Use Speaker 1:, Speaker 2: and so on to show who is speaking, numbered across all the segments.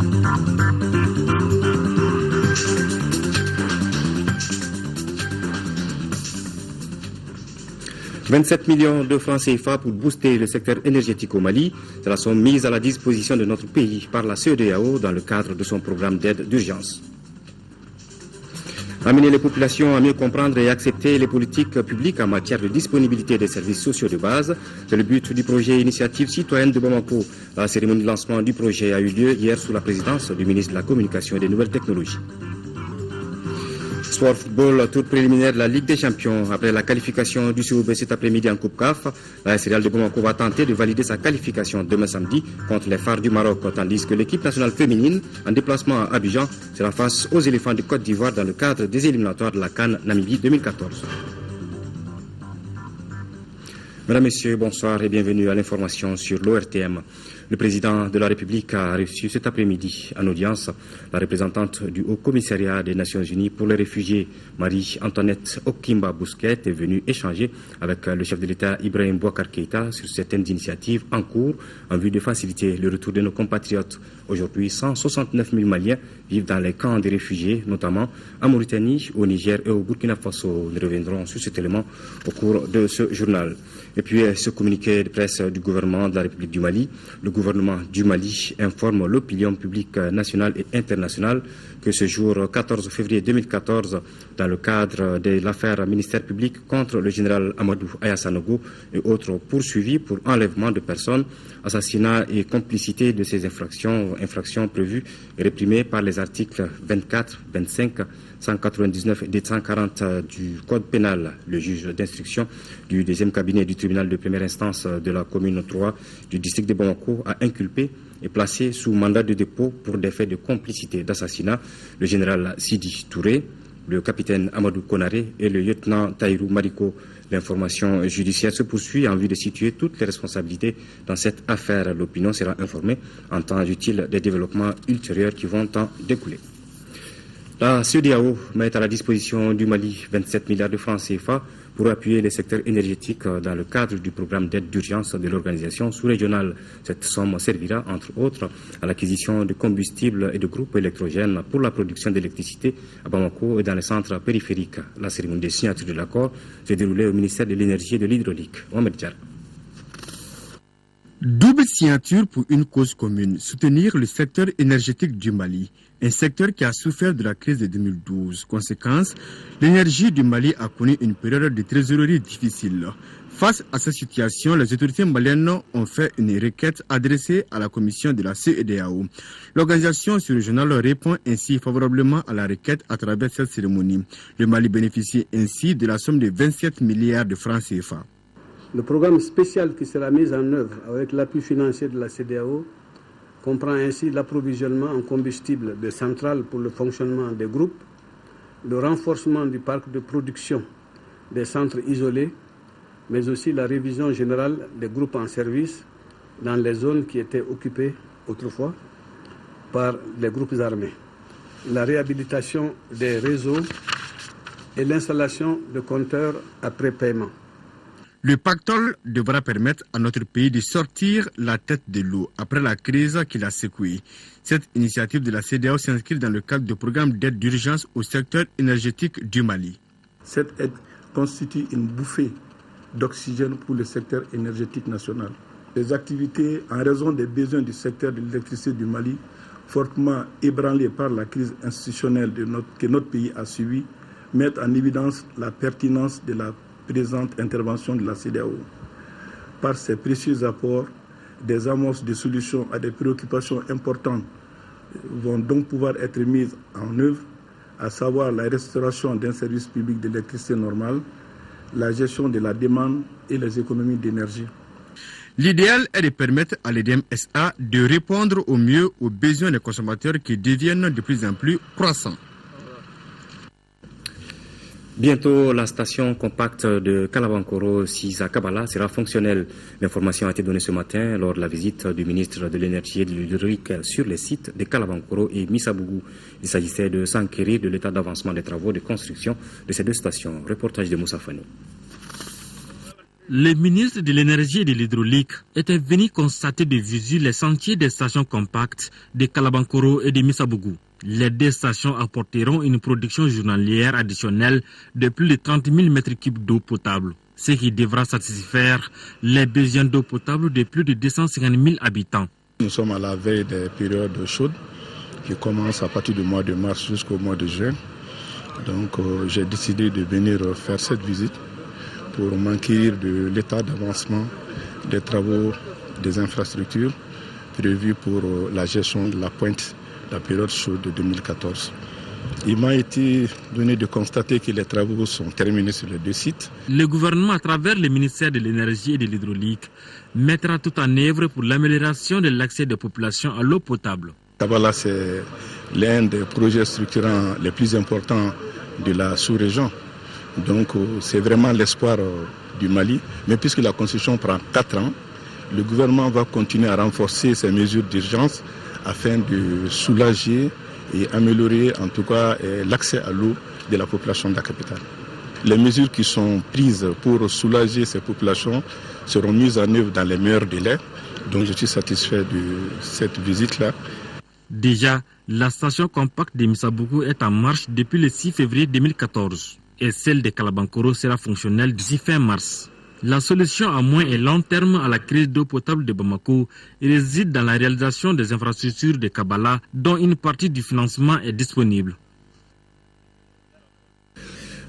Speaker 1: « 27 millions de francs CFA pour booster le secteur énergétique au Mali. C'est la somme mise à la disposition de notre pays par la CEDEAO dans le cadre de son programme d'aide d'urgence. Amener les populations à mieux comprendre et accepter les politiques publiques en matière de disponibilité des services sociaux de base. C'est le but du projet Initiative citoyenne de Bamako. La cérémonie de lancement du projet a eu lieu hier sous la présidence du ministre de la Communication et des Nouvelles Technologies. Sport football, tour préliminaire de la Ligue des Champions. Après la qualification du COB cet après-midi en Coupe CAF, la SRL de Bamako va tenter de valider sa qualification demain samedi contre les Phares du Maroc, tandis que l'équipe nationale féminine, en déplacement à Abidjan, sera face aux éléphants de Côte d'Ivoire dans le cadre des éliminatoires de la CAN Namibie 2014. Mesdames, Messieurs, bonsoir et bienvenue à l'information sur l'ORTM. Le président de la République a reçu cet après-midi en audience la représentante du Haut Commissariat des Nations Unies pour les réfugiés, Marie-Antoinette Okimba Bousquet, est venue échanger avec le chef de l'État Ibrahim Boubacar Keïta sur certaines initiatives en cours en vue de faciliter le retour de nos compatriotes. Aujourd'hui, 169 000 Maliens vivent dans les camps des réfugiés, notamment en Mauritanie, au Niger et au Burkina Faso. Nous reviendrons sur cet élément au cours de ce journal. Et puis, ce communiqué de presse du gouvernement de la République du Mali, le gouvernement du Mali informe l'opinion publique nationale et internationale que ce jour 14 février 2014, dans le cadre de l'affaire ministère public contre le général Amadou Ayassanogo et autres poursuivis pour enlèvement de personnes, assassinat et complicité de ces infractions prévues et réprimées par les articles 24, 25, 199 et 140 du Code pénal. Le juge d'instruction du deuxième cabinet du tribunal de première instance de la commune 3 du district de Bamako a inculpé et placé sous mandat de dépôt pour des faits de complicité d'assassinat le général Sidi Touré, le capitaine Amadou Konaré et le lieutenant Taïrou Mariko. L'information judiciaire se poursuit en vue de situer toutes les responsabilités dans cette affaire. L'opinion sera informée en temps utile des développements ultérieurs qui vont en découler. La CEDEAO met à la disposition du Mali 27 milliards de francs CFA pour appuyer les secteurs énergétiques dans le cadre du programme d'aide d'urgence de l'organisation sous-régionale. Cette somme servira, entre autres, à l'acquisition de combustibles et de groupes électrogènes pour la production d'électricité à Bamako et dans les centres périphériques. La cérémonie de signature de l'accord s'est déroulée au ministère de l'Énergie et de l'Hydraulique. Mohamed Diar.
Speaker 2: Double signature pour une cause commune, soutenir le secteur énergétique du Mali, un secteur qui a souffert de la crise de 2012. Conséquence, l'énergie du Mali a connu une période de trésorerie difficile. Face à cette situation, les autorités maliennes ont fait une requête adressée à la commission de la CEDEAO. L'organisation sous-régionale répond ainsi favorablement à la requête à travers cette cérémonie. Le Mali bénéficie ainsi de la somme de 27 milliards de francs CFA.
Speaker 3: Le programme spécial qui sera mis en œuvre avec l'appui financier de la CEDEAO comprend ainsi l'approvisionnement en combustible des centrales pour le fonctionnement des groupes, le renforcement du parc de production des centres isolés, mais aussi la révision générale des groupes en service dans les zones qui étaient occupées autrefois par les groupes armés, la réhabilitation des réseaux et l'installation de compteurs après paiement.
Speaker 2: Le pactole devra permettre à notre pays de sortir la tête de l'eau après la crise qui l'a secoué. Cette initiative de la CEDEAO s'inscrit dans le cadre du programme d'aide d'urgence au secteur énergétique du Mali.
Speaker 4: Cette aide constitue une bouffée d'oxygène pour le secteur énergétique national. Les activités en raison des besoins du secteur de l'électricité du Mali, fortement ébranlées par la crise institutionnelle que notre pays a subie, mettent en évidence la pertinence de la présente intervention de la CEDEAO. Par ses précieux apports, des amorces de solutions à des préoccupations importantes vont donc pouvoir être mises en œuvre, à savoir la restauration d'un service public d'électricité normale, la gestion de la demande et les économies d'énergie.
Speaker 2: L'idéal est de permettre à l'EDM SA de répondre au mieux aux besoins des consommateurs qui deviennent de plus en plus croissants.
Speaker 1: Bientôt, la station compacte de Kalabankoro, Sisa Kabala, sera fonctionnelle. L'information a été donnée ce matin lors de la visite du ministre de l'Énergie et de l'Hydraulique sur les sites de Kalabankoro et Missabougou. Il s'agissait de s'enquérir de l'état d'avancement des travaux de construction de ces deux stations. Reportage de Moussa Fani.
Speaker 5: Le ministre de l'énergie et de l'hydraulique était venu constater de visu les sentiers des stations compactes de Kalabankoro et de Misabougou. Les deux stations apporteront une production journalière additionnelle de plus de 30 000 m3 d'eau potable, ce qui devra satisfaire les besoins d'eau potable de plus de 250 000 habitants.
Speaker 4: Nous sommes à la veille des périodes chaudes qui commencent à partir du mois de mars jusqu'au mois de juin. Donc j'ai décidé de venir faire cette visite pour m'enquérir de l'état d'avancement des travaux des infrastructures prévus pour la gestion de la pointe de la période chaude de 2014. Il m'a été donné de constater que les travaux sont terminés sur les deux sites.
Speaker 5: Le gouvernement, à travers le ministère de l'énergie et de l'hydraulique, mettra tout en œuvre pour l'amélioration de l'accès des populations à l'eau potable.
Speaker 4: Kabala, c'est l'un des projets structurants les plus importants de la sous-région. Donc c'est vraiment l'espoir du Mali. Mais puisque la construction prend 4 ans, le gouvernement va continuer à renforcer ses mesures d'urgence afin de soulager et améliorer en tout cas l'accès à l'eau de la population de la capitale. Les mesures qui sont prises pour soulager ces populations seront mises en œuvre dans les meilleurs délais. Donc je suis satisfait de cette visite-là.
Speaker 5: Déjà, la station compacte de Misabougou est en marche depuis le 6 février 2014 et celle de Kalabankoro sera fonctionnelle d'ici fin mars. La solution à moyen et long terme à la crise d'eau potable de Bamako réside dans la réalisation des infrastructures de Kabala dont une partie du financement est disponible.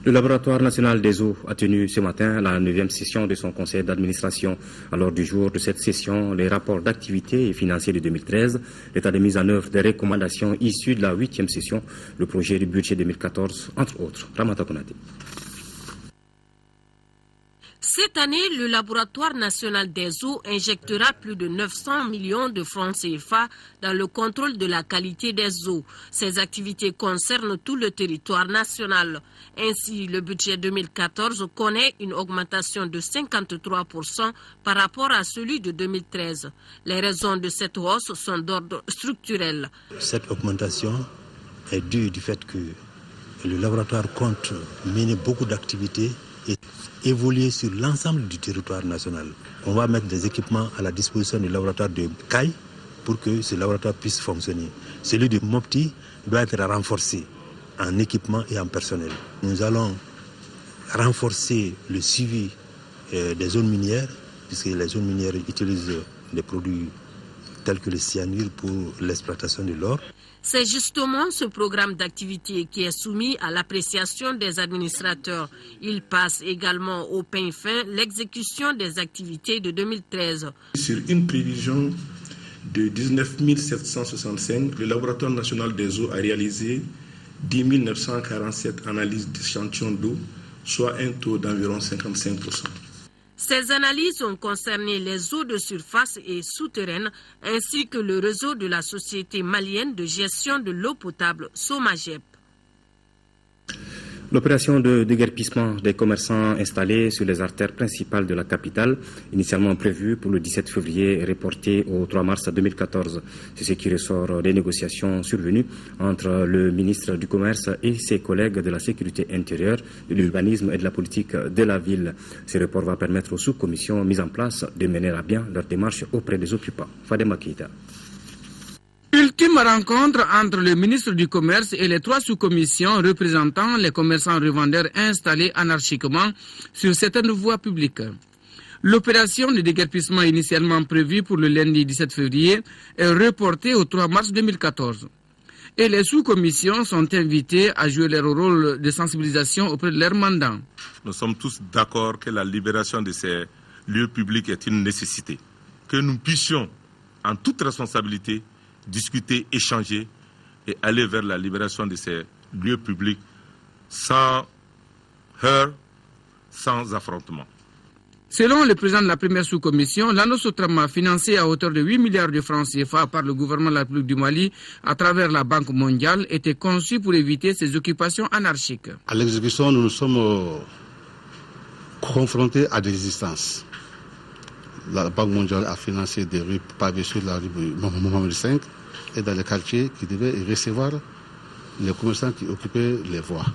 Speaker 1: Le laboratoire national des eaux a tenu ce matin la 9e session de son conseil d'administration. À l'ordre du jour de cette session, les rapports d'activité et financiers de 2013, l'état de mise en œuvre des recommandations issues de la 8e session, le projet du budget 2014, entre autres. Ramata Konate.
Speaker 6: Cette année, le laboratoire national des eaux injectera plus de 900 millions de francs CFA dans le contrôle de la qualité des eaux. Ces activités concernent tout le territoire national. Ainsi, le budget 2014 connaît une augmentation de 53% par rapport à celui de 2013. Les raisons de cette hausse sont d'ordre structurel.
Speaker 7: Cette augmentation est due du fait que le laboratoire compte mener beaucoup d'activités et évoluer sur l'ensemble du territoire national. On va mettre des équipements à la disposition du laboratoire de Caille pour que ce laboratoire puisse fonctionner. Celui de Mopti doit être renforcé en équipement et en personnel. Nous allons renforcer le suivi des zones minières, puisque les zones minières utilisent des produits tels que le cyanure pour l'exploitation de l'or.
Speaker 6: C'est justement ce programme d'activité qui est soumis à l'appréciation des administrateurs. Il passe également au peigne fin l'exécution des activités de 2013.
Speaker 4: Sur une prévision de 19 765, le laboratoire national des eaux a réalisé 10 947 analyses d'échantillons d'eau, soit un taux d'environ 55%.
Speaker 6: Ces analyses ont concerné les eaux de surface et souterraines ainsi que le réseau de la Société malienne de gestion de l'eau potable, SOMAGEP.
Speaker 1: L'opération de déguerpissement des commerçants installés sur les artères principales de la capitale, initialement prévue pour le 17 février, est reportée au 3 mars 2014. C'est ce qui ressort des négociations survenues entre le ministre du Commerce et ses collègues de la sécurité intérieure, de l'urbanisme et de la politique de la ville. Ce report va permettre aux sous-commissions mises en place de mener à bien leur démarche auprès des occupants. Fadema Keita.
Speaker 8: Ultime rencontre entre le ministre du Commerce et les 3 sous-commissions représentant les commerçants revendeurs installés anarchiquement sur certaines voies publiques. L'opération de déguerpissement initialement prévue pour le lundi 17 février est reportée au 3 mars 2014. Et les sous-commissions sont invitées à jouer leur rôle de sensibilisation auprès de leurs mandants.
Speaker 9: Nous sommes tous d'accord que la libération de ces lieux publics est une nécessité. Que nous puissions, en toute responsabilité, discuter, échanger et aller vers la libération de ces lieux publics sans heurts, sans affrontement.
Speaker 8: Selon le président de la première sous-commission, l'Anno-Sotrama, financé à hauteur de 8 milliards de francs CFA par le gouvernement de la République du Mali à travers la Banque mondiale, était conçu pour éviter ces occupations anarchiques.
Speaker 10: À l'exécution, nous nous sommes confrontés à des résistances. La Banque mondiale a financé des rues pavées sur la rue Mohamed V et dans les quartiers qui devaient recevoir les commerçants qui occupaient les voies.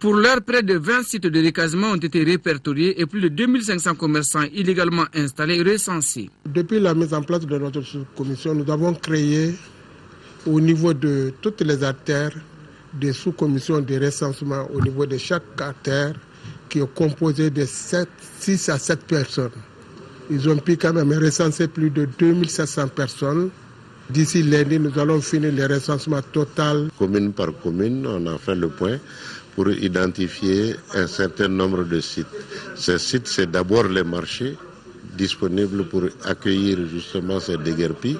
Speaker 8: Pour l'heure, près de 20 sites de recasement ont été répertoriés et plus de 2500 commerçants illégalement installés recensés.
Speaker 11: Depuis la mise en place de notre sous-commission, nous avons créé au niveau de toutes les artères des sous-commissions de recensement au niveau de chaque artère qui est composée de 6 à 7 personnes. Ils ont pu quand même recenser plus de 2700 personnes. D'ici lundi, nous allons finir le recensement total.
Speaker 12: Commune par commune, on a fait le point pour identifier un certain nombre de sites. Ces sites, c'est d'abord les marchés disponibles pour accueillir justement ces déguerpis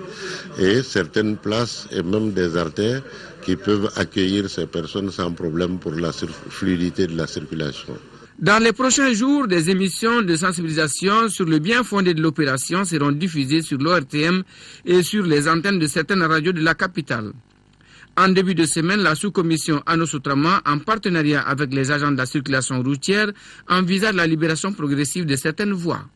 Speaker 12: et certaines places et même des artères qui peuvent accueillir ces personnes sans problème pour la fluidité de la circulation.
Speaker 8: Dans les prochains jours, des émissions de sensibilisation sur le bien fondé de l'opération seront diffusées sur l'ORTM et sur les antennes de certaines radios de la capitale. En début de semaine, la sous-commission Ano-Soutrama, en partenariat avec les agents de la circulation routière, envisage la libération progressive de certaines voies.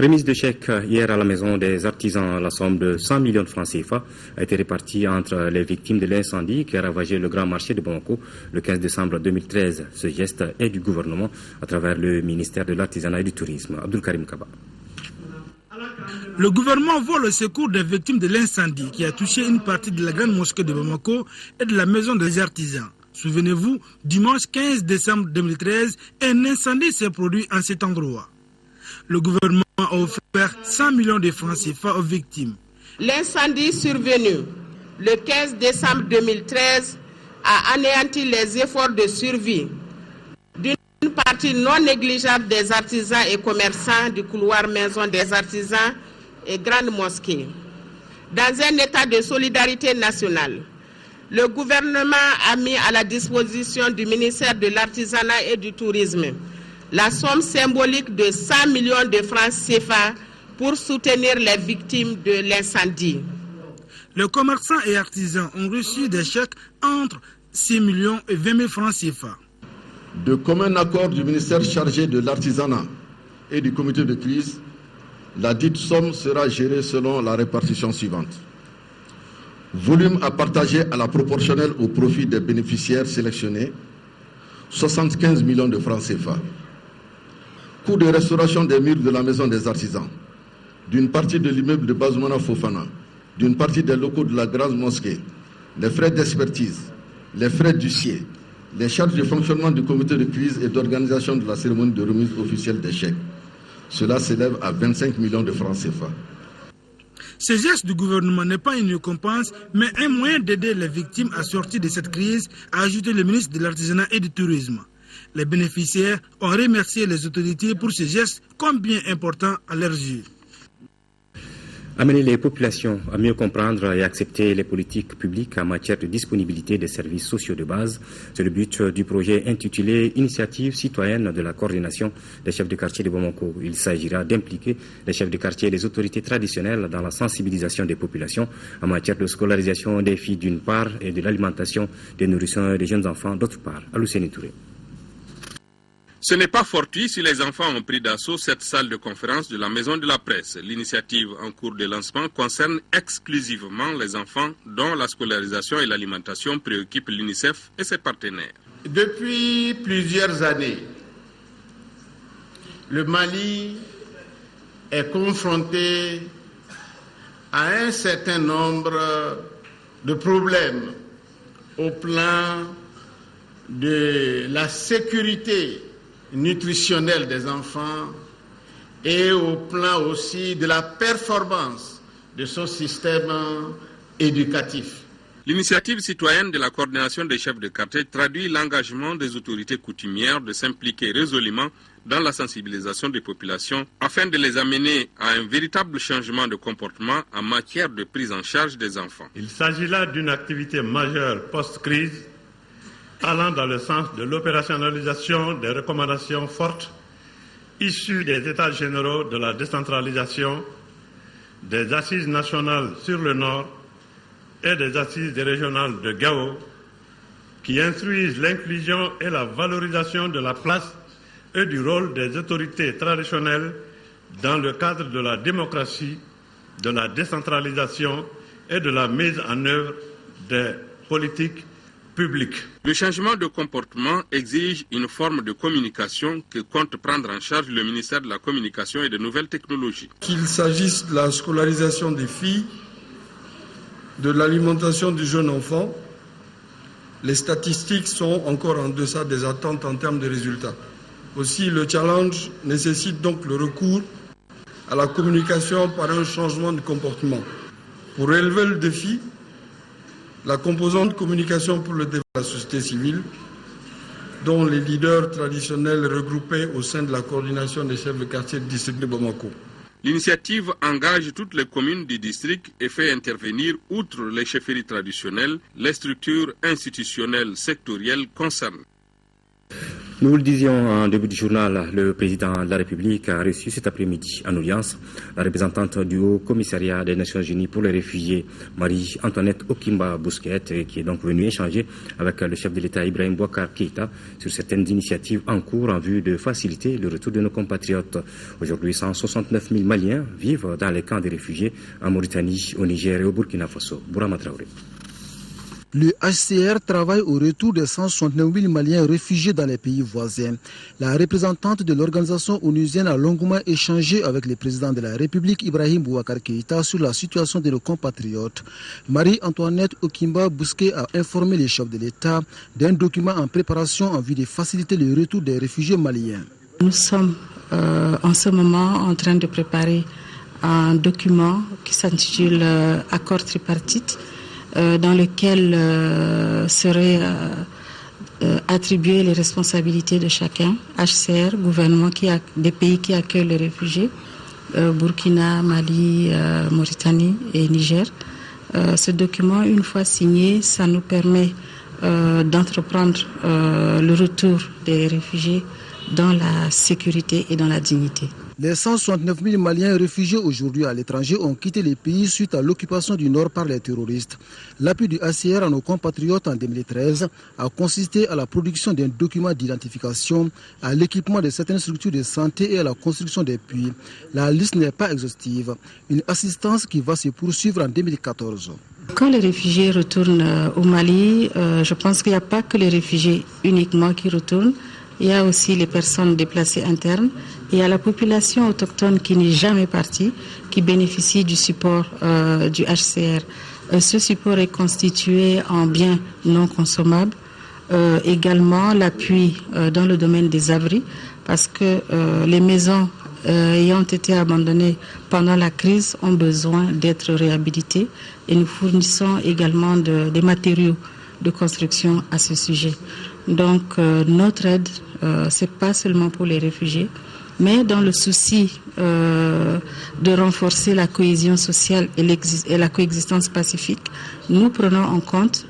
Speaker 1: Remise de chèques hier à la maison des artisans. La somme de 100 millions de francs CFA a été répartie entre les victimes de l'incendie qui a ravagé le grand marché de Bamako le 15 décembre 2013. Ce geste est du gouvernement à travers le ministère de l'Artisanat et du Tourisme. Abdul Karim Kaba.
Speaker 13: Le gouvernement voit le secours des victimes de l'incendie qui a touché une partie de la grande mosquée de Bamako et de la maison des artisans. Souvenez-vous, dimanche 15 décembre 2013, un incendie s'est produit en cet endroit. Le gouvernement a offert 100 millions de francs CFA aux victimes.
Speaker 14: L'incendie survenu le 15 décembre 2013 a anéanti les efforts de survie d'une partie non négligeable des artisans et commerçants du couloir Maison des artisans et Grande Mosquée. Dans un état de solidarité nationale, le gouvernement a mis à la disposition du ministère de l'Artisanat et du Tourisme la somme symbolique de 100 millions de francs CFA pour soutenir les victimes de l'incendie.
Speaker 13: Les commerçants et artisans ont reçu des chèques entre 6 millions et 20 000 francs CFA.
Speaker 15: De commun accord du ministère chargé de l'artisanat et du comité de crise, la dite somme sera gérée selon la répartition suivante. Volume à partager à la proportionnelle au profit des bénéficiaires sélectionnés, 75 millions de francs CFA. Coût de restauration des murs de la maison des artisans, d'une partie de l'immeuble de Bazoumana Fofana, d'une partie des locaux de la grande mosquée, les frais d'expertise, les frais d'huissier, les charges de fonctionnement du comité de crise et d'organisation de la cérémonie de remise officielle des chèques. Cela s'élève à 25 millions de francs CFA.
Speaker 13: Ce geste du gouvernement n'est pas une récompense, mais un moyen d'aider les victimes à sortir de cette crise, a ajouté le ministre de l'Artisanat et du Tourisme. Les bénéficiaires ont remercié les autorités pour ce geste combien important à leurs yeux.
Speaker 1: Amener les populations à mieux comprendre et accepter les politiques publiques en matière de disponibilité des services sociaux de base, c'est le but du projet intitulé Initiative citoyenne de la coordination des chefs de quartier de Bamako. Il s'agira d'impliquer les chefs de quartier et les autorités traditionnelles dans la sensibilisation des populations en matière de scolarisation des filles d'une part et de l'alimentation des nourrissons et des jeunes enfants d'autre part. Alousseni Touré.
Speaker 16: Ce n'est pas fortuit si les enfants ont pris d'assaut cette salle de conférence de la Maison de la Presse. L'initiative en cours de lancement concerne exclusivement les enfants dont la scolarisation et l'alimentation préoccupent l'UNICEF et ses partenaires.
Speaker 17: Depuis plusieurs années, le Mali est confronté à un certain nombre de problèmes au plan de la sécurité nutritionnelle des enfants et au plan aussi de la performance de son système éducatif.
Speaker 16: L'initiative citoyenne de la coordination des chefs de quartier traduit l'engagement des autorités coutumières de s'impliquer résolument dans la sensibilisation des populations afin de les amener à un véritable changement de comportement en matière de prise en charge des enfants.
Speaker 18: Il s'agit là d'une activité majeure post-crise allant dans le sens de l'opérationnalisation des recommandations fortes issues des États généraux de la décentralisation, des assises nationales sur le Nord et des assises régionales de Gao, qui instruisent l'inclusion et la valorisation de la place et du rôle des autorités traditionnelles dans le cadre de la démocratie, de la décentralisation et de la mise en œuvre des politiques public.
Speaker 16: Le changement de comportement exige une forme de communication que compte prendre en charge le ministère de la Communication et des Nouvelles Technologies.
Speaker 19: Qu'il s'agisse de la scolarisation des filles, de l'alimentation du jeune enfant, les statistiques sont encore en deçà des attentes en termes de résultats. Aussi, le challenge nécessite donc le recours à la communication par un changement de comportement. Pour relever le défi, la composante communication pour le développement de la société civile, dont les leaders traditionnels regroupés au sein de la coordination des chefs de quartier du district de Bamako.
Speaker 16: L'initiative engage toutes les communes du district et fait intervenir, outre les chefferies traditionnelles, les structures institutionnelles sectorielles concernées.
Speaker 1: Nous le disions en début du journal, le président de la République a reçu cet après-midi en audience la représentante du Haut Commissariat des Nations Unies pour les réfugiés, Marie-Antoinette Okimba Bousquet, qui est donc venue échanger avec le chef de l'État Ibrahim Boubacar Keïta sur certaines initiatives en cours en vue de faciliter le retour de nos compatriotes. Aujourd'hui, 169 000 Maliens vivent dans les camps des réfugiés en Mauritanie, au Niger et au Burkina Faso. Bourama Traoré.
Speaker 20: Le HCR travaille au retour des 169 000 Maliens réfugiés dans les pays voisins. La représentante de l'organisation onusienne a longuement échangé avec le président de la République, Ibrahim Boubacar Keïta, sur la situation de nos compatriotes. Marie-Antoinette Okimba Bousquet a informé les chefs de l'État d'un document en préparation en vue de faciliter le retour des réfugiés maliens.
Speaker 21: Nous sommes en ce moment en train de préparer un document qui s'intitule Accord tripartite, dans lequel seraient attribuées les responsabilités de chacun, HCR, gouvernement des pays qui accueillent les réfugiés, Burkina, Mali, Mauritanie et Niger. Ce document, une fois signé, ça nous permet d'entreprendre le retour des réfugiés dans la sécurité et dans la dignité.
Speaker 20: Les 169 000 Maliens réfugiés aujourd'hui à l'étranger ont quitté le pays suite à l'occupation du Nord par les terroristes. L'appui du HCR à nos compatriotes en 2013 a consisté à la production d'un document d'identification, à l'équipement de certaines structures de santé et à la construction des puits. La liste n'est pas exhaustive. Une assistance qui va se poursuivre en 2014.
Speaker 21: Quand les réfugiés retournent au Mali, je pense qu'il n'y a pas que les réfugiés uniquement qui retournent. Il y a aussi les personnes déplacées internes. Il y a la population autochtone qui n'est jamais partie, qui bénéficie du support du HCR. Ce support est constitué en biens non consommables. Également l'appui dans le domaine des abris, parce que les maisons ayant été abandonnées pendant la crise ont besoin d'être réhabilitées. Et nous fournissons également des matériaux de construction à ce sujet. Donc notre aide, ce n'est pas seulement pour les réfugiés, mais dans le souci de renforcer la cohésion sociale et la coexistence pacifique, nous prenons en compte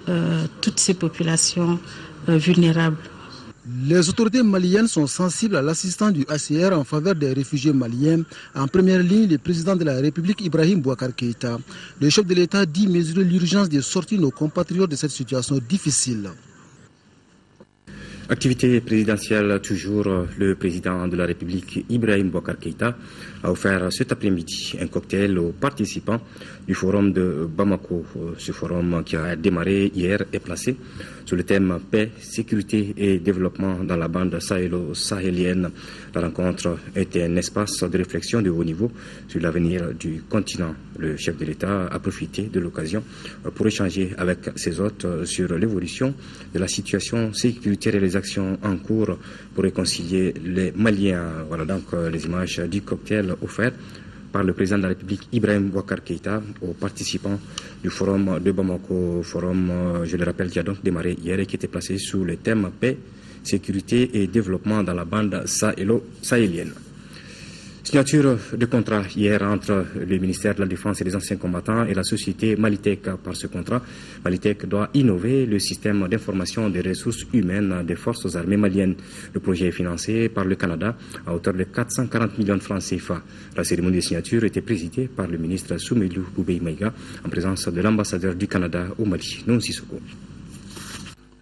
Speaker 21: toutes ces populations vulnérables.
Speaker 20: Les autorités maliennes sont sensibles à l'assistance du HCR en faveur des réfugiés maliens. En première ligne, le président de la République, Ibrahim Boubacar Keïta. Le chef de l'État dit mesurer l'urgence de sortir nos compatriotes de cette situation difficile.
Speaker 1: Activité présidentielle toujours, le président de la République, Ibrahim Boubacar Keïta, a offert cet après-midi un cocktail aux participants du forum de Bamako. Ce forum qui a démarré hier est placé sous le thème paix, sécurité et développement dans la bande sahélo-sahélienne. La rencontre était un espace de réflexion de haut niveau sur l'avenir du continent. Le chef de l'État a profité de l'occasion pour échanger avec ses hôtes sur l'évolution de la situation sécuritaire et les actions en cours pour réconcilier les Maliens. Voilà donc les images du cocktail offert par le président de la République Ibrahim Boubacar Keïta aux participants du forum de Bamako. Forum, je le rappelle, qui a donc démarré hier et qui était placé sous le thème paix, sécurité et développement dans la bande sahélienne. Signature de contrat hier entre le ministère de la Défense et des anciens combattants et la société Malitech. Par ce contrat, Malitech doit innover le système d'information des ressources humaines des forces armées maliennes. Le projet est financé par le Canada à hauteur de 440 millions de francs CFA. La cérémonie de signature était présidée par le ministre Soumeylou Boubèye Maïga en présence de l'ambassadeur du Canada au Mali, Non Sissoko.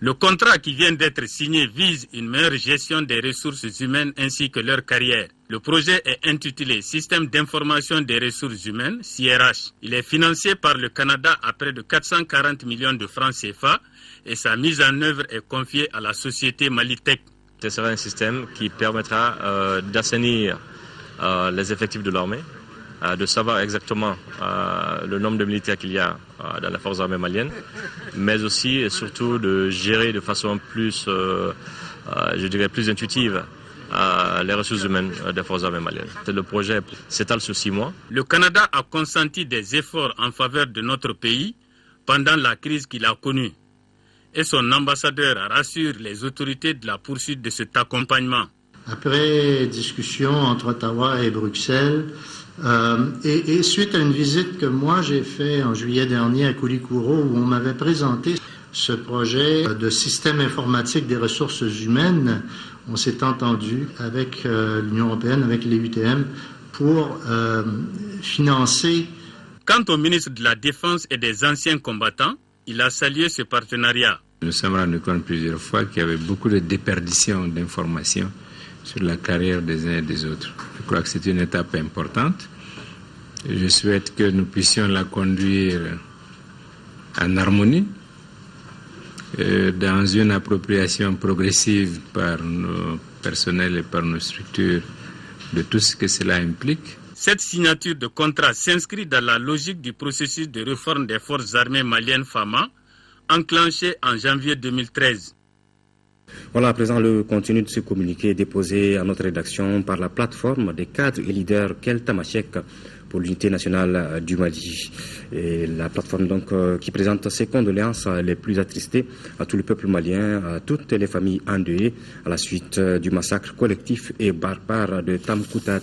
Speaker 5: Le contrat qui vient d'être signé vise une meilleure gestion des ressources humaines ainsi que leur carrière. Le projet est intitulé Système d'information des ressources humaines, CRH. Il est financé par le Canada à près de 440 millions de francs CFA et sa mise en œuvre est confiée à la société Malitech.
Speaker 3: Ce sera un système qui permettra d'assainir les effectifs de l'armée, de savoir exactement le nombre de militaires qu'il y a dans les forces armées maliennes, mais aussi et surtout de gérer de façon plus, plus intuitive les ressources humaines des forces armées maliennes. Le projet s'étale sur 6 mois.
Speaker 5: Le Canada a consenti des efforts en faveur de notre pays pendant la crise qu'il a connue. Et son ambassadeur rassure les autorités de la poursuite de cet accompagnement.
Speaker 22: Après discussion entre Ottawa et Bruxelles, et suite à une visite que moi j'ai faite en juillet dernier à Koulikoro, où on m'avait présenté ce projet de système informatique des ressources humaines, on s'est entendu avec l'Union européenne, avec les UTM, pour financer.
Speaker 5: Quant au ministre de la Défense et des anciens combattants, il a salué ce partenariat.
Speaker 23: Nous nous sommes rendus compte plusieurs fois qu'il y avait beaucoup de déperdition d'informations sur la carrière des uns et des autres. Je crois que c'est une étape importante. Je souhaite que nous puissions la conduire en harmonie, dans une appropriation progressive par nos personnels et par nos structures de tout ce que cela implique.
Speaker 5: Cette signature de contrat s'inscrit dans la logique du processus de réforme des forces armées maliennes FAMA, enclenché en janvier 2013.
Speaker 1: Voilà à présent le contenu de ce communiqué déposé à notre rédaction par la plateforme des cadres et leaders Kel Tamashek pour l'unité nationale du Mali. Et la plateforme donc qui présente ses condoléances les plus attristées à tout le peuple malien, à toutes les familles endeuillées à la suite du massacre collectif et barbare de Tamkoutat.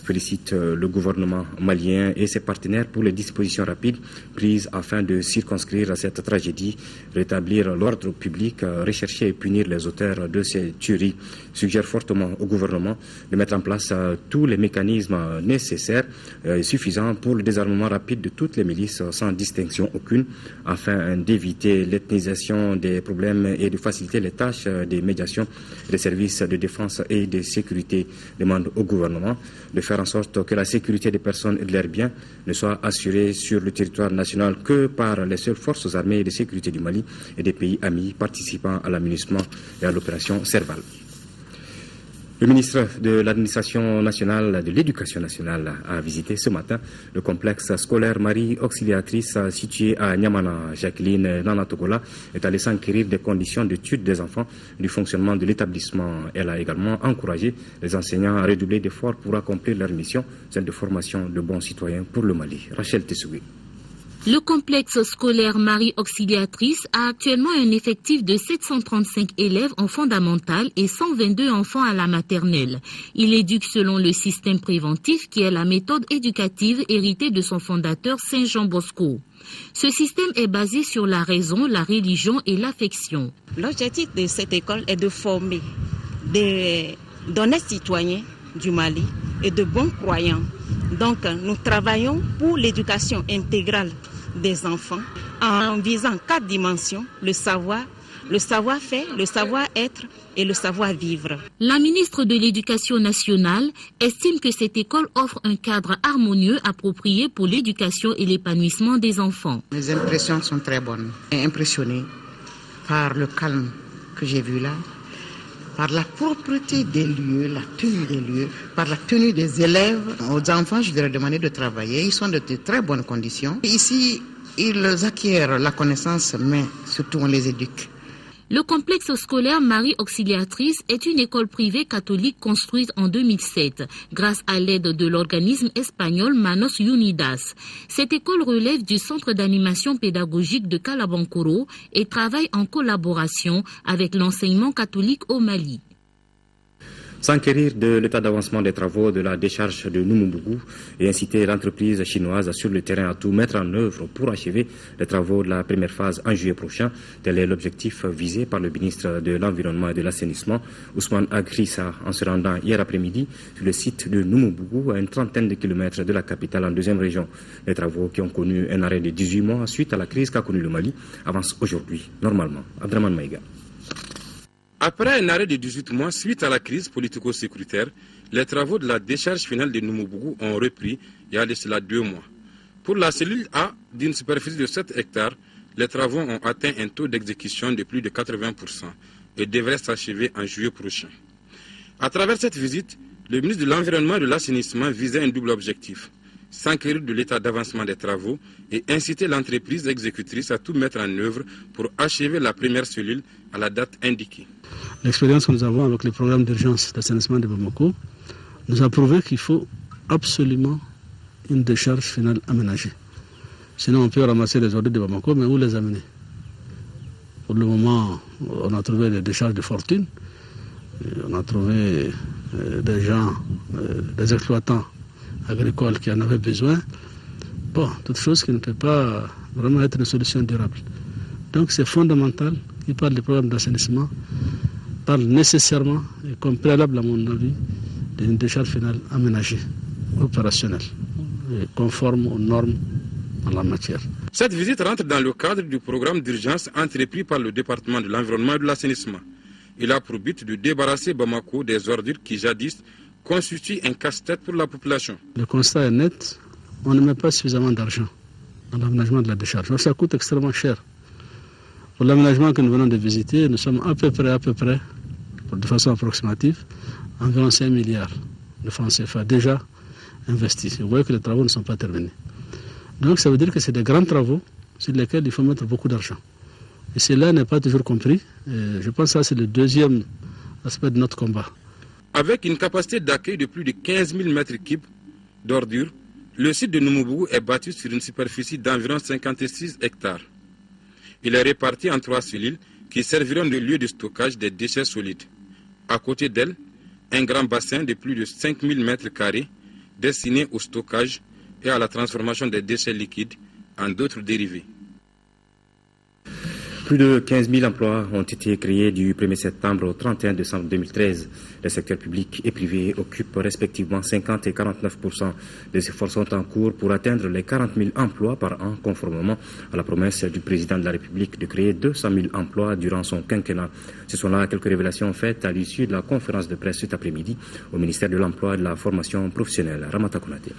Speaker 1: Félicite le gouvernement malien et ses partenaires pour les dispositions rapides prises afin de circonscrire cette tragédie, rétablir l'ordre public, rechercher et punir les auteurs de ces tueries. Suggère fortement au gouvernement de mettre en place tous les mécanismes nécessaires et suffisants pour le désarmement rapide de toutes les milices sans distinction aucune afin d'éviter l'ethnisation des problèmes et de faciliter les tâches des médiations des services de défense et de sécurité. Demande au gouvernement de faire en sorte que la sécurité des personnes et de leurs biens ne soit assurée sur le territoire national que par les seules forces armées et de sécurité du Mali et des pays amis participant à l'aménagement et à l'opération Serval. Le ministre de l'Administration nationale de l'Éducation nationale a visité ce matin le complexe scolaire Marie Auxiliatrice situé à Niamana. Jacqueline Nanatogola est allée s'enquérir des conditions d'études des enfants et du fonctionnement de l'établissement. Elle a également encouragé les enseignants à redoubler d'efforts pour accomplir leur mission, celle de formation de bons citoyens pour le Mali. Rachel Tessougui.
Speaker 24: Le complexe scolaire Marie Auxiliatrice a actuellement un effectif de 735 élèves en fondamentale et 122 enfants à la maternelle. Il éduque selon le système préventif qui est la méthode éducative héritée de son fondateur Saint Jean Bosco. Ce système est basé sur la raison, la religion et l'affection.
Speaker 25: L'objectif de cette école est de former d'honnêtes citoyens du Mali et de bons croyants. Donc nous travaillons pour l'éducation intégrale des enfants en visant 4 dimensions, le savoir, le savoir-faire, le savoir-être et le savoir-vivre.
Speaker 24: La ministre de l'Éducation nationale estime que cette école offre un cadre harmonieux approprié pour l'éducation et l'épanouissement des enfants.
Speaker 26: Mes impressions sont très bonnes. Impressionné par le calme que j'ai vu là, par la propreté des lieux, la tenue des lieux, par la tenue des élèves. Aux enfants, je leur ai demandé de travailler. Ils sont de très bonnes conditions. Ici, ils acquièrent la connaissance, mais surtout on les éduque.
Speaker 24: Le complexe scolaire Marie Auxiliatrice est une école privée catholique construite en 2007 grâce à l'aide de l'organisme espagnol Manos Unidas. Cette école relève du centre d'animation pédagogique de Kalabankoro et travaille en collaboration avec l'enseignement catholique au Mali.
Speaker 1: S'enquérir de l'état d'avancement des travaux de la décharge de Numumbougou et inciter l'entreprise chinoise sur le terrain à tout mettre en œuvre pour achever les travaux de la première phase en juillet prochain. Tel est l'objectif visé par le ministre de l'Environnement et de l'Assainissement, Ousmane Agrissa, en se rendant hier après-midi sur le site de Numumbougou, à une trentaine de kilomètres de la capitale en deuxième région. Les travaux qui ont connu un arrêt de 18 mois suite à la crise qu'a connue le Mali avancent aujourd'hui, normalement. Abdraman Maïga.
Speaker 2: Après un arrêt de 18 mois suite à la crise politico-sécuritaire, les travaux de la décharge finale de Numumbougou ont repris il y a de cela 2 mois. Pour la cellule A, d'une superficie de 7 hectares, les travaux ont atteint un taux d'exécution de plus de 80% et devraient s'achever en juillet prochain. À travers cette visite, le ministre de l'Environnement et de l'Assainissement visait un double objectif: s'enquérir de l'état d'avancement des travaux et inciter l'entreprise exécutrice à tout mettre en œuvre pour achever la première cellule à la date indiquée.
Speaker 4: L'expérience que nous avons avec le programme d'urgence d'assainissement de Bamako nous a prouvé qu'il faut absolument une décharge finale aménagée. Sinon, on peut ramasser les ordures de Bamako, mais où les amener? Pour le moment, on a trouvé des décharges de fortune, on a trouvé des gens, des exploitants agricoles qui en avaient besoin. Bon, toute chose qui ne peut pas vraiment être une solution durable. Donc c'est fondamental qu'il parle du programme d'assainissement, parle nécessairement, et comme préalable à mon avis, d'une décharge finale aménagée, opérationnelle, et conforme aux normes en la matière.
Speaker 2: Cette visite rentre dans le cadre du programme d'urgence entrepris par le département de l'environnement et de l'assainissement. Il a pour but de débarrasser Bamako des ordures qui jadis constituent un casse-tête pour la population.
Speaker 4: Le constat est net, on ne met pas suffisamment d'argent dans l'aménagement de la décharge. Donc ça coûte extrêmement cher. Pour l'aménagement que nous venons de visiter, nous sommes à peu près, de façon approximative, environ 5 milliards de francs CFA déjà investis. Vous voyez que les travaux ne sont pas terminés. Donc ça veut dire que c'est des grands travaux sur lesquels il faut mettre beaucoup d'argent. Et cela n'est pas toujours compris. Et je pense que ça c'est le deuxième aspect de notre combat.
Speaker 2: Avec une capacité d'accueil de plus de 15 000 mètres cubes d'ordures, le site de Numumbougou est bâti sur une superficie d'environ 56 hectares. Il est réparti en 3 cellules qui serviront de lieu de stockage des déchets solides. À côté d'elle, un grand bassin de plus de 5 000 mètres carrés destiné au stockage et à la transformation des déchets liquides en d'autres dérivés.
Speaker 1: Plus de 15 000 emplois ont été créés du 1er septembre au 31 décembre 2013. Les secteurs publics et privés occupent respectivement 50 et 49%. Les efforts sont en cours pour atteindre les 40 000 emplois par an, conformément à la promesse du président de la République de créer 200 000 emplois durant son quinquennat. Ce sont là quelques révélations faites à l'issue de la conférence de presse cet après-midi au ministère de l'Emploi et de la Formation professionnelle. Ramata Konaté.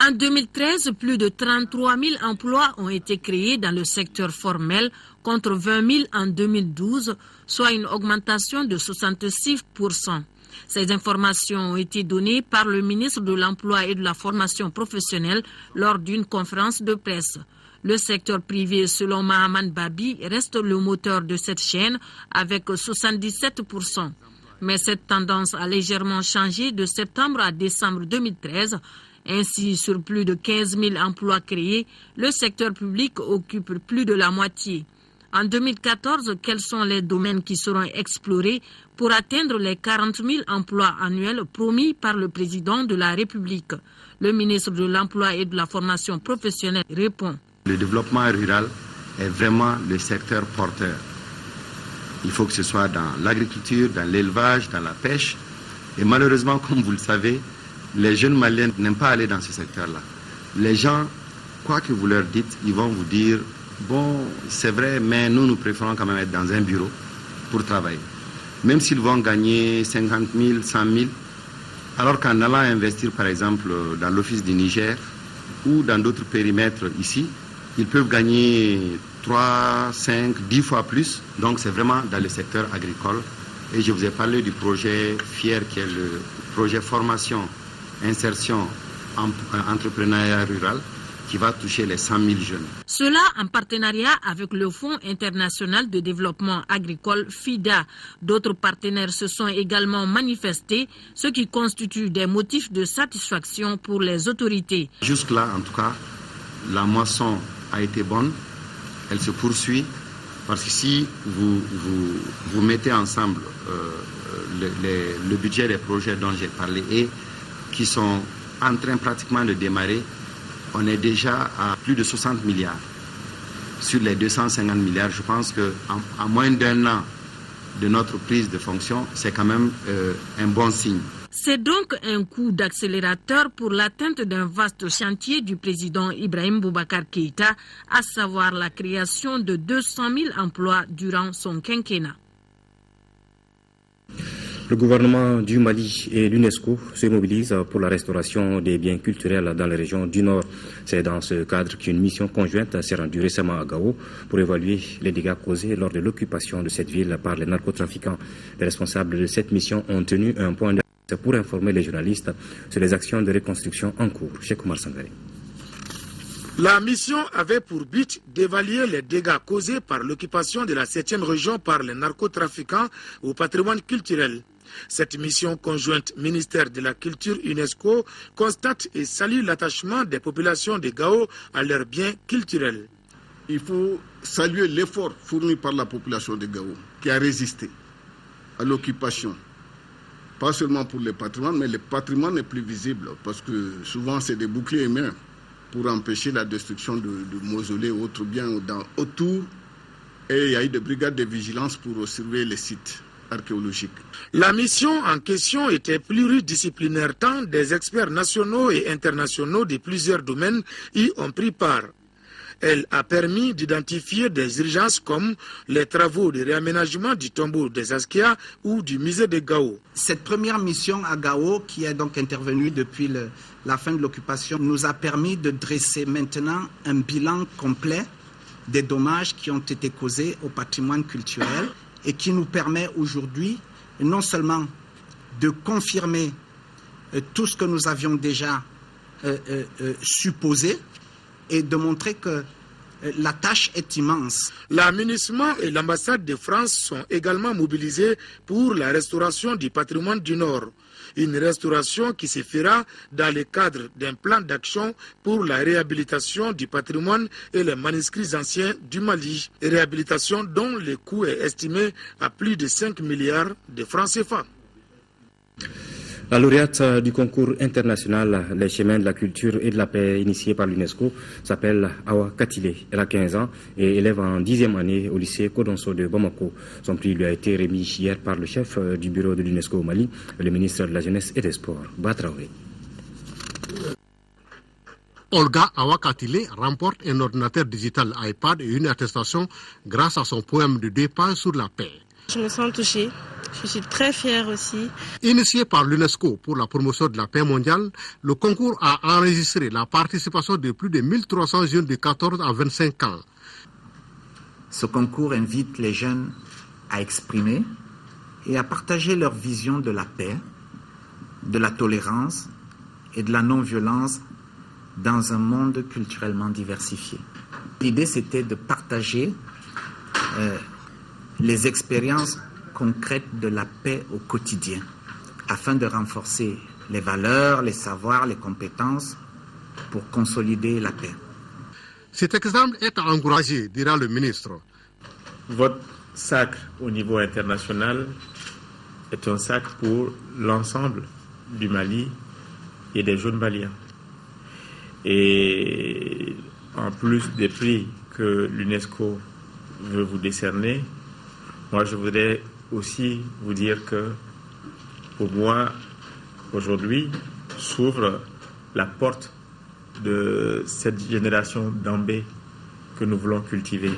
Speaker 6: En 2013, plus de 33 000 emplois ont été créés dans le secteur formel contre 20 000 en 2012, soit une augmentation de 66%. Ces informations ont été données par le ministre de l'Emploi et de la Formation professionnelle lors d'une conférence de presse. Le secteur privé, selon Mahaman Babi, reste le moteur de cette chaîne avec 77%. Mais cette tendance a légèrement changé de septembre à décembre 2013. Ainsi, sur plus de 15 000 emplois créés, le secteur public occupe plus de la moitié. En 2014, quels sont les domaines qui seront explorés pour atteindre les 40 000 emplois annuels promis par le président de la République? Le ministre de l'Emploi et de la Formation professionnelle répond.
Speaker 7: Le développement rural est vraiment le secteur porteur. Il faut que ce soit dans l'agriculture, dans l'élevage, dans la pêche. Et malheureusement, comme vous le savez, les jeunes Maliens n'aiment pas aller dans ce secteur-là. Les gens, quoi que vous leur dites, ils vont vous dire, bon, c'est vrai, mais nous préférons quand même être dans un bureau pour travailler. Même s'ils vont gagner 50 000, 100 000, alors qu'en allant investir, par exemple, dans l'Office du Niger ou dans d'autres périmètres ici, ils peuvent gagner 3, 5, 10 fois plus. Donc c'est vraiment dans le secteur agricole. Et je vous ai parlé du projet FIER, qui est le projet formation, insertion, entrepreneuriat rural, qui va toucher les 100 000 jeunes.
Speaker 6: Cela en partenariat avec le Fonds international de développement agricole FIDA. D'autres partenaires se sont également manifestés, ce qui constitue des motifs de satisfaction pour les autorités.
Speaker 7: Jusque-là, en tout cas, la moisson a été bonne, elle se poursuit Parce que si vous mettez ensemble le budget des projets dont j'ai parlé et qui sont en train pratiquement de démarrer, on est déjà à plus de 60 milliards. Sur les 250 milliards, je pense qu'en moins d'un an de notre prise de fonction, c'est quand même un bon signe.
Speaker 6: C'est donc un coup d'accélérateur pour l'atteinte d'un vaste chantier du président Ibrahim Boubacar Keïta, à savoir la création de 200 000 emplois durant son quinquennat.
Speaker 1: Le gouvernement du Mali et l'UNESCO se mobilisent pour la restauration des biens culturels dans les régions du Nord. C'est dans ce cadre qu'une mission conjointe s'est rendue récemment à Gao pour évaluer les dégâts causés lors de l'occupation de cette ville par les narcotrafiquants. Les responsables de cette mission ont tenu un point de pour informer les journalistes sur les actions de reconstruction en cours. Cheikh Oumar Sangaré.
Speaker 13: La mission avait pour but d'évaluer les dégâts causés par l'occupation de la 7e région par les narcotrafiquants au patrimoine culturel. Cette mission conjointe ministère de la Culture UNESCO constate et salue l'attachement des populations de Gao à leurs biens culturels.
Speaker 17: Il faut saluer l'effort fourni par la population de Gao qui a résisté à l'occupation. Pas seulement pour le patrimoine, mais le patrimoine est plus visible parce que souvent c'est des boucliers humains pour empêcher la destruction de mausolées ou autres biens autour. Et il y a eu des brigades de vigilance pour surveiller les sites archéologiques.
Speaker 13: La mission en question était pluridisciplinaire, tant des experts nationaux et internationaux de plusieurs domaines y ont pris part. Elle a permis d'identifier des urgences comme les travaux de réaménagement du tombeau des Askia ou du musée de Gao.
Speaker 8: Cette première mission à Gao, qui est donc intervenue depuis la fin de l'occupation, nous a permis de dresser maintenant un bilan complet des dommages qui ont été causés au patrimoine culturel et qui nous permet aujourd'hui non seulement de confirmer tout ce que nous avions déjà supposé, et de montrer que la tâche est immense.
Speaker 13: L'aménagement et l'ambassade de France sont également mobilisés pour la restauration du patrimoine du Nord. Une restauration qui se fera dans le cadre d'un plan d'action pour la réhabilitation du patrimoine et les manuscrits anciens du Mali. Réhabilitation dont le coût est estimé à plus de 5 milliards de francs CFA.
Speaker 1: La lauréate du concours international Les chemins de la culture et de la paix initié par l'UNESCO s'appelle Awa Katile. Elle a 15 ans et élève en 10e année au lycée Kodonso de Bamako. Son prix lui a été remis hier par le chef du bureau de l'UNESCO au Mali, le ministre de la Jeunesse et des Sports, Batraoré.
Speaker 9: Olga Awa Katile remporte un ordinateur digital iPad et une attestation grâce à son poème de 2 pages sur la paix.
Speaker 10: Je me sens touchée. Je suis très fière aussi.
Speaker 9: Initié par l'UNESCO pour la promotion de la paix mondiale, le concours a enregistré la participation de plus de 1300 jeunes de 14 à 25 ans.
Speaker 8: Ce concours invite les jeunes à exprimer et à partager leur vision de la paix, de la tolérance et de la non-violence dans un monde culturellement diversifié. L'idée, c'était de partager les expériences concrètes de la paix au quotidien, afin de renforcer les valeurs, les savoirs, les compétences pour consolider la paix.
Speaker 9: Cet exemple est à encourager, dira le ministre.
Speaker 11: Votre sacre au niveau international est un sacre pour l'ensemble du Mali et des jeunes maliens. Et en plus des prix que l'UNESCO veut vous décerner, moi je voudrais aussi vous dire que pour moi, aujourd'hui, s'ouvre la porte de cette génération d'Ambé que nous voulons cultiver.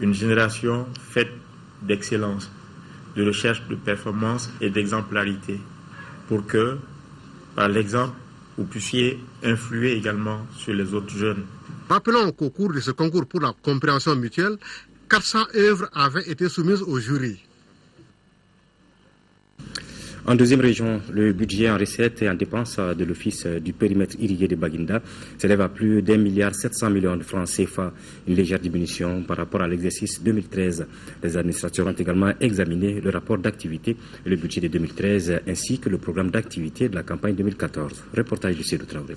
Speaker 11: Une génération faite d'excellence, de recherche de performance et d'exemplarité, pour que, par l'exemple, vous puissiez influer également sur les autres jeunes.
Speaker 9: Rappelons qu'au cours de ce concours pour la compréhension mutuelle, 400 œuvres avaient été soumises au jury.
Speaker 1: En deuxième région, le budget en recettes et en dépenses de l'Office du périmètre irrigué de Baguinda s'élève à plus d'1,7 milliard de francs CFA, une légère diminution par rapport à l'exercice 2013. Les administrateurs ont également examiné le rapport d'activité et le budget de 2013 ainsi que le programme d'activité de la campagne 2014. Reportage de Cédou Traoré.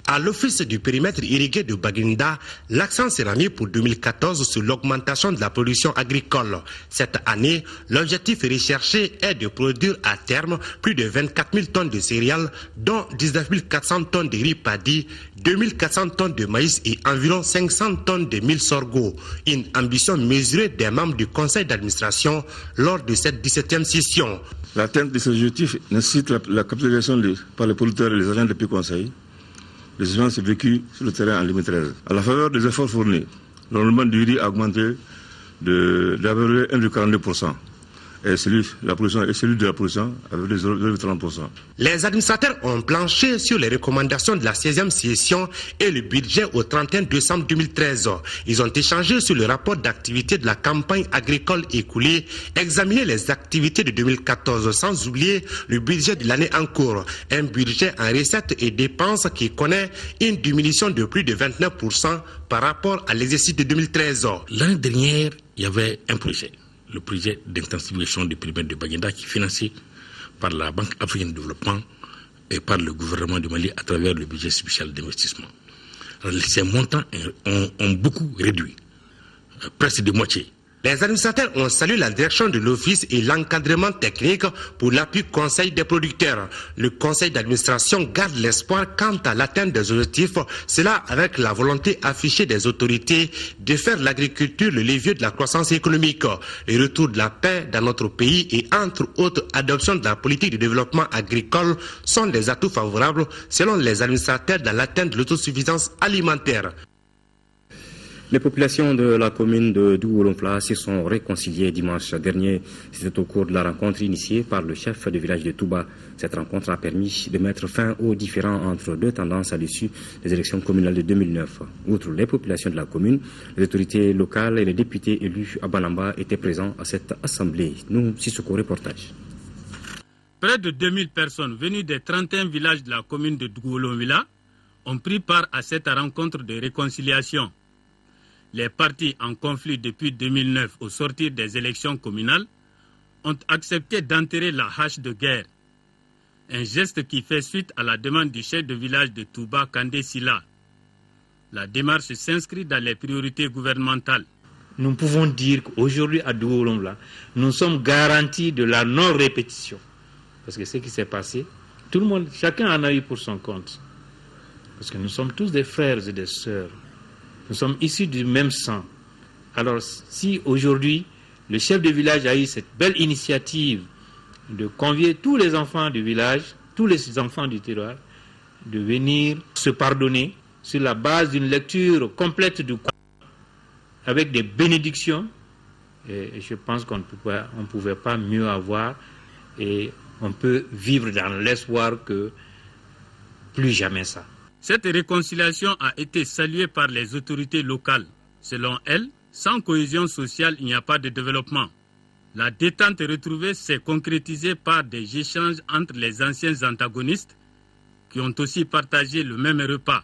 Speaker 12: À l'office du périmètre irrigué de Baginda, l'accent sera mis pour 2014 sur l'augmentation de la production agricole. Cette année, l'objectif recherché est de produire à terme plus de 24 000 tonnes de céréales, dont 19 400 tonnes de riz paddy, 2 400 tonnes de maïs et environ 500 tonnes de mil sorgho. Une ambition mesurée des membres du conseil d'administration lors de cette 17e session.
Speaker 14: L'atteinte de ces objectifs nécessite la capitalisation par les producteurs et les agents depuis conseil. Les échéances vécues sur le terrain en 2013. À la faveur des efforts fournis, le rendement du riz a augmenté d'environ 1,42%. Et celui de la production avec 0,30%.
Speaker 12: Les administrateurs ont planché sur les recommandations de la 16e session et le budget au 31 décembre 2013. Ils ont échangé sur le rapport d'activité de la campagne agricole écoulée, examiné les activités de 2014 sans oublier le budget de l'année en cours. Un budget en recettes et dépenses qui connaît une diminution de plus de 29% par rapport à l'exercice de 2013.
Speaker 15: L'année dernière, il y avait un projet. Le projet d'intensification du périmètre de Baginda qui est financé par la Banque africaine de développement et par le gouvernement du Mali à travers le budget spécial d'investissement. Ces montants ont beaucoup réduit, presque de moitié.
Speaker 12: Les administrateurs ont salué la direction de l'office et l'encadrement technique pour l'appui conseil des producteurs. Le conseil d'administration garde l'espoir quant à l'atteinte des objectifs, cela avec la volonté affichée des autorités de faire l'agriculture le levier de la croissance économique. Le retour de la paix dans notre pays et entre autres adoption de la politique de développement agricole sont des atouts favorables selon les administrateurs dans l'atteinte de l'autosuffisance alimentaire.
Speaker 1: Les populations de la commune de Douolomfla se sont réconciliées dimanche dernier. C'était au cours de la rencontre initiée par le chef du village de Touba. Cette rencontre a permis de mettre fin aux différends entre deux tendances à l'issue des élections communales de 2009. Outre les populations de la commune, les autorités locales et les députés élus à Banamba étaient présents à cette assemblée. Nous, Sissoko, reportage.
Speaker 13: Près de 2000 personnes venues des 31 villages de la commune de Douolomfla ont pris part à cette rencontre de réconciliation. Les partis en conflit depuis 2009 au sortir des élections communales ont accepté d'enterrer la hache de guerre. Un geste qui fait suite à la demande du chef de village de Touba, Kandé Sila. La démarche s'inscrit dans les priorités gouvernementales.
Speaker 16: Nous pouvons dire qu'aujourd'hui à Douolomfla, nous sommes garantis de la non-répétition. Parce que ce qui s'est passé, tout le monde, chacun en a eu pour son compte. Parce que nous sommes tous des frères et des sœurs. Nous sommes issus du même sang. Alors, si aujourd'hui, le chef de village a eu cette belle initiative de convier tous les enfants du village, tous les enfants du terroir, de venir se pardonner sur la base d'une lecture complète du Coran, avec des bénédictions, et je pense qu'on ne pouvait pas mieux avoir, et on peut vivre dans l'espoir que plus jamais ça.
Speaker 13: Cette réconciliation a été saluée par les autorités locales. Selon elles, sans cohésion sociale, il n'y a pas de développement. La détente retrouvée s'est concrétisée par des échanges entre les anciens antagonistes qui ont aussi partagé le même repas.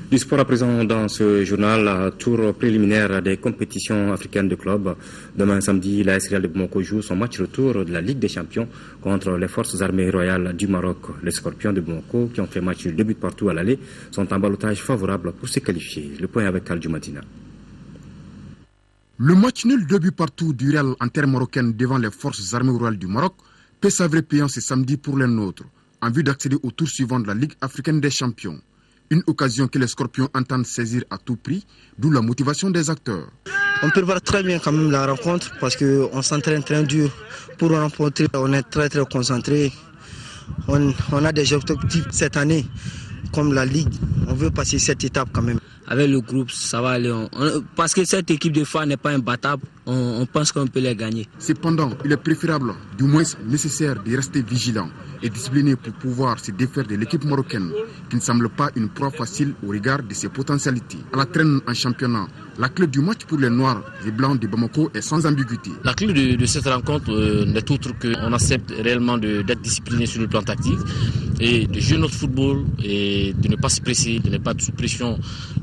Speaker 1: Du sport à présent dans ce journal, tour préliminaire des compétitions africaines de clubs. Demain samedi, l'AS Real de Bamako joue son match retour de la Ligue des Champions contre les forces armées royales du Maroc. Les Scorpions de Bamako, qui ont fait match 2 buts partout à l'aller, sont en ballottage favorable pour se qualifier. Le point avec Al Jumatina.
Speaker 18: Le match nul 2 buts partout du Real en terre marocaine devant les forces armées royales du Maroc peut s'avérer payant ce samedi pour les nôtres, en vue d'accéder au tour suivant de la Ligue africaine des champions. Une occasion que les Scorpions entendent saisir à tout prix, d'où la motivation des acteurs.
Speaker 19: On prépare très bien quand même la rencontre parce qu'on s'entraîne très dur pour rencontrer. On est très concentré. On a des objectifs cette année, comme la Ligue. On veut passer cette étape quand même.
Speaker 27: Avec le groupe, ça va aller. Parce que cette équipe de fois n'est pas imbattable, on pense qu'on peut les gagner.
Speaker 18: Cependant, il est préférable, du moins nécessaire, de rester vigilant et discipliné pour pouvoir se défaire de l'équipe marocaine, qui ne semble pas une proie facile au regard de ses potentialités. À la traîne en championnat, la clé du match pour les Noirs et Blancs de Bamako est sans ambiguïté.
Speaker 28: La clé de cette rencontre n'est autre qu'on accepte réellement d'être discipliné sur le plan tactique et de jouer notre football et de ne pas se presser, de ne pas être sous pression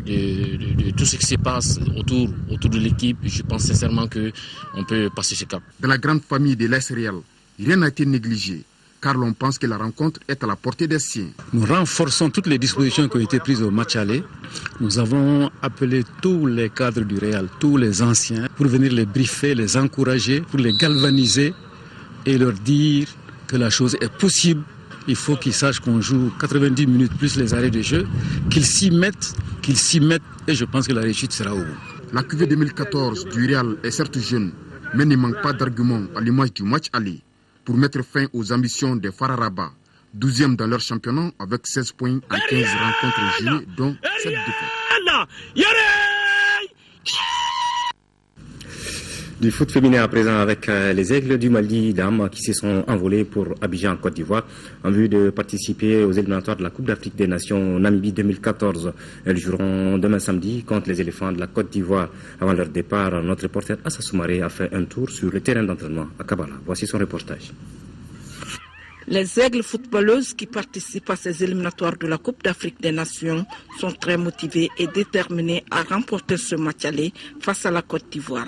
Speaker 28: de tout ce qui se passe autour de l'équipe. Je pense sincèrement qu'on peut passer ce cap.
Speaker 18: Dans la grande famille de l'AS Real, rien n'a été négligé. car l'on pense que la rencontre est à la portée des siens.
Speaker 3: Nous renforçons toutes les dispositions qui ont été prises au match aller. Nous avons appelé tous les cadres du Real, tous les anciens, pour venir les briefer, les encourager, pour les galvaniser et leur dire que la chose est possible. Il faut qu'ils sachent qu'on joue 90 minutes plus les arrêts de jeu, qu'ils s'y mettent et je pense que la réussite sera au bout.
Speaker 18: La cuvée 2014 du Real est certes jeune, mais ne manque pas d'arguments à l'image du match aller pour mettre fin aux ambitions des Fararaba, 12e dans leur championnat avec 16 points en 15 rencontres jouées, dont 7 défaites.
Speaker 1: Du foot féminin à présent avec les Aigles du Mali dames qui se sont envolés pour Abidjan en Côte d'Ivoire en vue de participer aux éliminatoires de la Coupe d'Afrique des Nations Namibie 2014. Elles joueront demain samedi contre les éléphants de la Côte d'Ivoire. Avant leur départ, notre reporter Assa Soumaré a fait un tour sur le terrain d'entraînement à Kabbalah. Voici son reportage.
Speaker 5: Les Aigles footballeuses qui participent à ces éliminatoires de la Coupe d'Afrique des Nations sont très motivées et déterminées à remporter ce match aller face à la Côte d'Ivoire.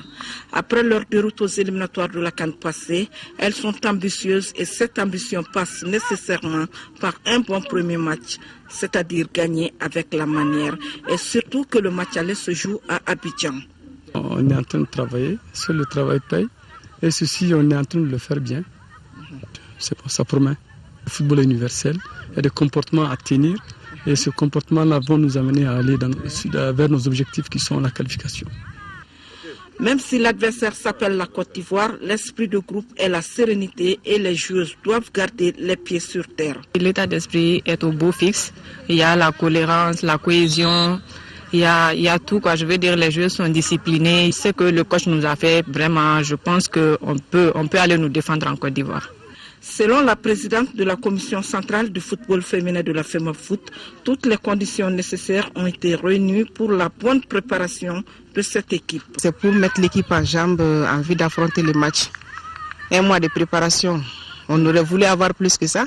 Speaker 5: Après leur déroute aux éliminatoires de la CAN passée, elles sont ambitieuses et cette ambition passe nécessairement par un bon premier match, c'est-à-dire gagner avec la manière et surtout que le match aller se joue à Abidjan.
Speaker 20: On est en train de travailler, seul le travail paye et ceci on est en train de le faire bien. C'est pour ça promet. Le football est universel, il y a des comportements à tenir et ce comportement-là vont nous amener à aller vers nos objectifs qui sont la qualification.
Speaker 5: Même si l'adversaire s'appelle la Côte d'Ivoire, l'esprit de groupe est la sérénité et les joueuses doivent garder les pieds sur terre.
Speaker 21: L'état d'esprit est au beau fixe, il y a la cohérence, la cohésion. Il y a tout, quoi. Je veux dire, les joueurs sont disciplinés. Ce que le coach nous a fait, vraiment, je pense qu'on peut aller nous défendre en Côte d'Ivoire.
Speaker 5: Selon la présidente de la commission centrale du football féminin de la FEMAFOOT, toutes les conditions nécessaires ont été réunies pour la bonne préparation de cette équipe.
Speaker 21: C'est pour mettre l'équipe en jambe en vue d'affronter les matchs. Un mois de préparation, on aurait voulu avoir plus que ça,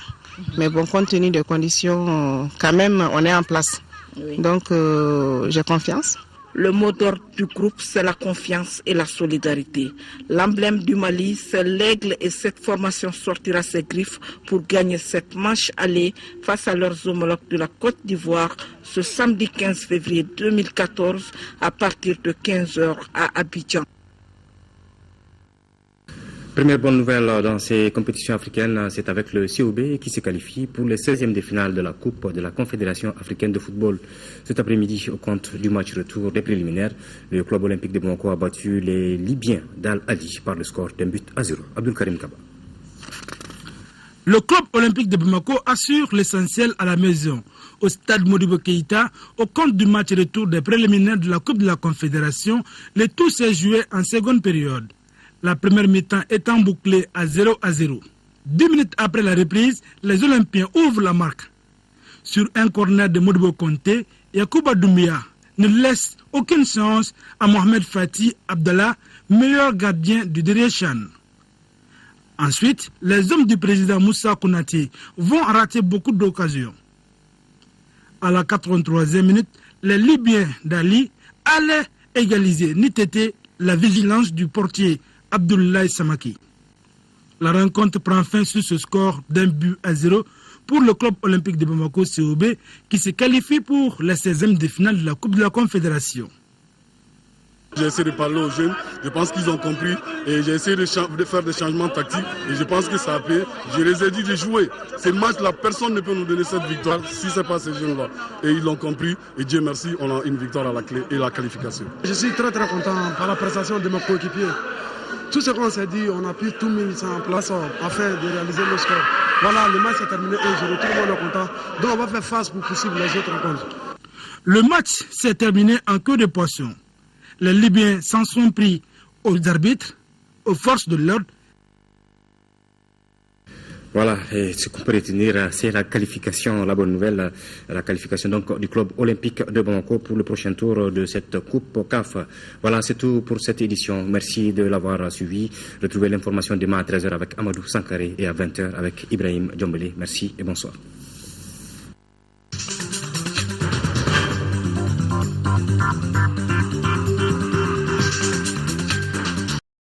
Speaker 21: mais bon, compte tenu des conditions, quand même, on est en place. Oui. Donc, j'ai confiance.
Speaker 5: Le mot d'ordre du groupe, c'est la confiance et la solidarité. L'emblème du Mali, c'est l'aigle et cette formation sortira ses griffes pour gagner cette manche aller face à leurs homologues de la Côte d'Ivoire ce samedi 15 février 2014 à partir de 15h à Abidjan.
Speaker 1: Première bonne nouvelle dans ces compétitions africaines, c'est avec le COB qui se qualifie pour les 16e de finale de la Coupe de la Confédération africaine de football. Cet après-midi, au compte du match retour des préliminaires, le club olympique de Bamako a battu les Libyens d'Al-Ali par le score d'1-0. Abdul Karim Kaba.
Speaker 13: Le club olympique de Bamako assure l'essentiel à la maison. Au stade Modibo Keïta, au compte du match retour des préliminaires de la Coupe de la Confédération, le tout s'est joué en seconde période. La première mi-temps étant bouclée à 0-0. 2 minutes après la reprise, les Olympiens ouvrent la marque. Sur un corner de Modibo Konté, Yacouba Doumbia ne laisse aucune chance à Mohamed Fatih Abdallah, meilleur gardien du Derrière-Chan. Ensuite, les hommes du président Moussa Konaté vont rater beaucoup d'occasions. À la 83e minute, les Libyens d'Ali allaient égaliser ni têter la vigilance du portier Abdoulaye Samaki. La rencontre prend fin sur ce score d'1-0 pour le club olympique de Bamako COB qui se qualifie pour les 16e de finale de la Coupe de la Confédération.
Speaker 22: J'ai essayé de parler aux jeunes, je pense qu'ils ont compris et j'ai essayé de faire des changements tactiques et je pense que ça a payé. Je les ai dit de jouer. Ces matchs-là, personne ne peut nous donner cette victoire si ce n'est pas ces jeunes-là. Et ils l'ont compris et Dieu merci, on a une victoire à la clé et la qualification.
Speaker 20: Je suis très content par la prestation de mes coéquipiers. Tout ce qu'on s'est dit, on a pu tout mettre en place afin de réaliser le score. Voilà, le match est terminé 1-0, tout le monde est content. Donc on va faire face pour poursuivre les autres rencontres.
Speaker 13: Le match s'est terminé en queue de poisson. Les Libyens s'en sont pris aux arbitres, aux forces de l'ordre.
Speaker 1: Voilà, et ce qu'on peut retenir, c'est la qualification, la bonne nouvelle, la qualification donc du club olympique de Bamako pour le prochain tour de cette Coupe CAF. Voilà, c'est tout pour cette édition. Merci de l'avoir suivi. Retrouvez l'information demain à 13h avec Amadou Sankaré et à 20h avec Ibrahim Djombele. Merci et bonsoir.